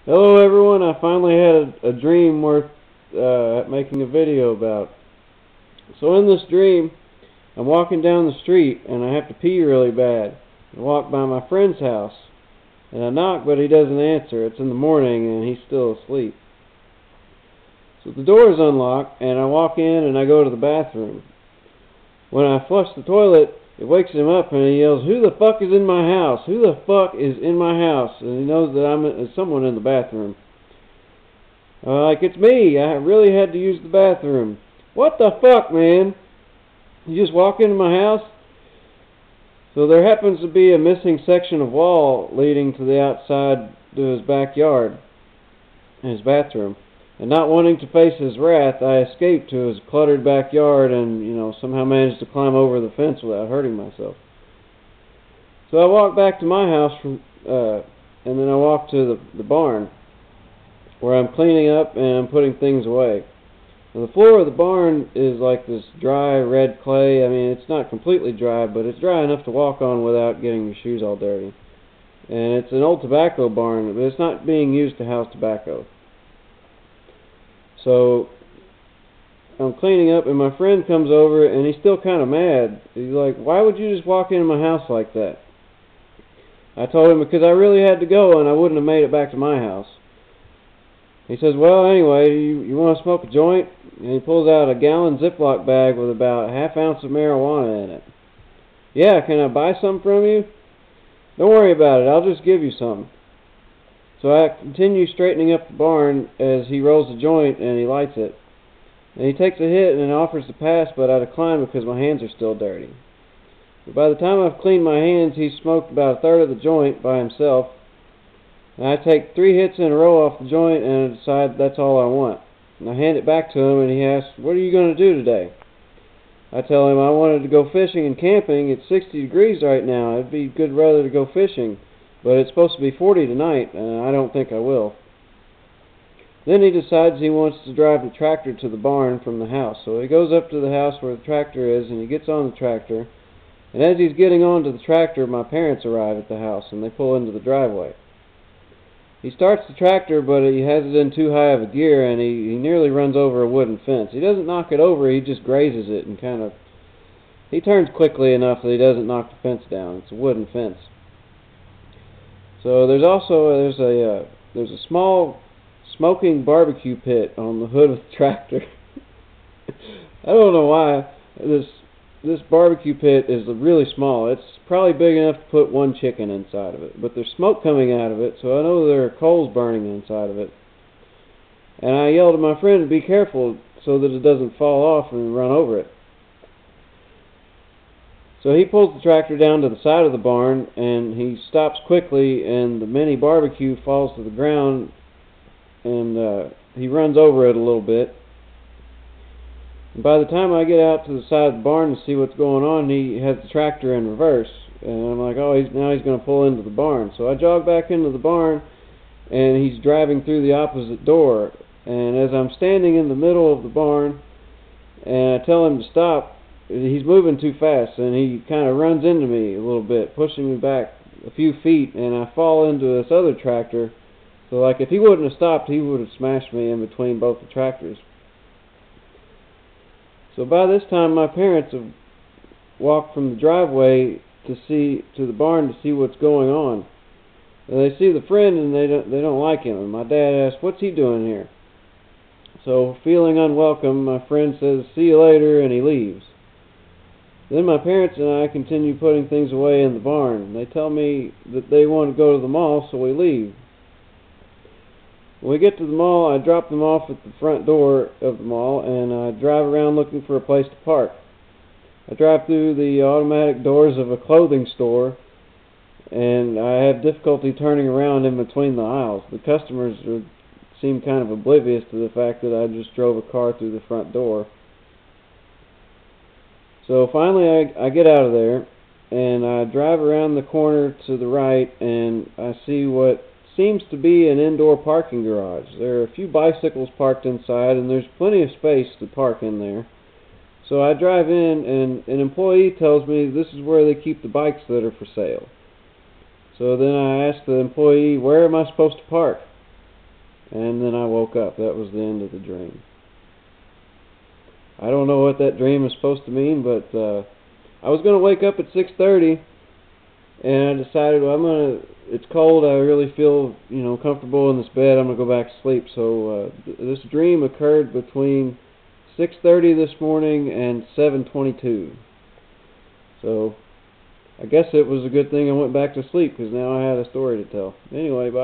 Hello everyone, I finally had a dream worth making a video about. So in this dream, I'm walking down the street and I have to pee really bad. I walk by my friend's house and I knock but he doesn't answer. It's in the morning and he's still asleep. So the door is unlocked and I walk in and I go to the bathroom. When I flush the toilet, it wakes him up and he yells, "Who the fuck is in my house? Who the fuck is in my house?" And he knows that there's someone in the bathroom. It's me. I really had to use the bathroom. What the fuck, man? You just walk into my house? So there happens to be a missing section of wall leading to the outside to his backyard, his bathroom. And not wanting to face his wrath, I escaped to his cluttered backyard and, somehow managed to climb over the fence without hurting myself. So I walked back to my house and then I walked to the barn where I'm cleaning up and I'm putting things away. Now, the floor of the barn is like this dry red clay. I mean, it's not completely dry, but it's dry enough to walk on without getting your shoes all dirty. And it's an old tobacco barn, but it's not being used to house tobacco. So I'm cleaning up and my friend comes over and he's still kind of mad. He's like, "Why would you just walk into my house like that?" I told him because I really had to go and I wouldn't have made it back to my house. He says, "Well, anyway, you want to smoke a joint?" And he pulls out a gallon Ziploc bag with about a half ounce of marijuana in it. "Yeah, can I buy some from you?" "Don't worry about it, I'll just give you some." So I continue straightening up the barn as he rolls a joint and he lights it. And he takes a hit and offers to pass, but I decline because my hands are still dirty. But by the time I've cleaned my hands, he's smoked about a third of the joint by himself. And I take 3 hits in a row off the joint and I decide that's all I want. And I hand it back to him and he asks, "What are you going to do today?" I tell him I wanted to go fishing and camping. It's 60 degrees right now. It'd be good rather to go fishing. But it's supposed to be 40 tonight, and I don't think I will. Then he decides he wants to drive the tractor to the barn from the house. So he goes up to the house where the tractor is, and he gets on the tractor. And as he's getting onto the tractor, my parents arrive at the house, and they pull into the driveway. He starts the tractor, but he has it in too high of a gear, and he nearly runs over a wooden fence. He doesn't knock it over, he just grazes it, and he turns quickly enough that he doesn't knock the fence down. It's a wooden fence. So there's a small smoking barbecue pit on the hood of the tractor. I don't know why this barbecue pit is really small. It's probably big enough to put one chicken inside of it, but there's smoke coming out of it, so I know there are coals burning inside of it. And I yell to my friend to be careful so that it doesn't fall off and run over it. So he pulls the tractor down to the side of the barn and he stops quickly and the mini barbecue falls to the ground and he runs over it a little bit. And by the time I get out to the side of the barn to see what's going on, he has the tractor in reverse. And I'm like, oh, now he's going to pull into the barn. So I jog back into the barn and he's driving through the opposite door. And as I'm standing in the middle of the barn and I tell him to stop, he's moving too fast, and he kind of runs into me a little bit, pushing me back a few feet, and I fall into this other tractor. So, if he wouldn't have stopped, he would have smashed me in between both the tractors. So by this time, my parents have walked from the driveway to the barn to see what's going on. And they see the friend, and they don't like him. And my dad asks, "What's he doing here?" So, feeling unwelcome, my friend says, "See you later," and he leaves. Then my parents and I continue putting things away in the barn. They tell me that they want to go to the mall, so we leave. When we get to the mall, I drop them off at the front door of the mall, and I drive around looking for a place to park. I drive through the automatic doors of a clothing store, and I have difficulty turning around in between the aisles. The customers seem kind of oblivious to the fact that I just drove a car through the front door. So finally I get out of there and I drive around the corner to the right and I see what seems to be an indoor parking garage. There are a few bicycles parked inside and there's plenty of space to park in there. So I drive in and an employee tells me this is where they keep the bikes that are for sale. So then I ask the employee, "Where am I supposed to park?" and then I woke up. That was the end of the dream. I don't know what that dream is supposed to mean, but I was going to wake up at 6:30, and I decided, well, it's cold, I really feel, comfortable in this bed, I'm going to go back to sleep. So this dream occurred between 6:30 this morning and 7:22. So I guess it was a good thing I went back to sleep, because now I had a story to tell. Anyway, bye.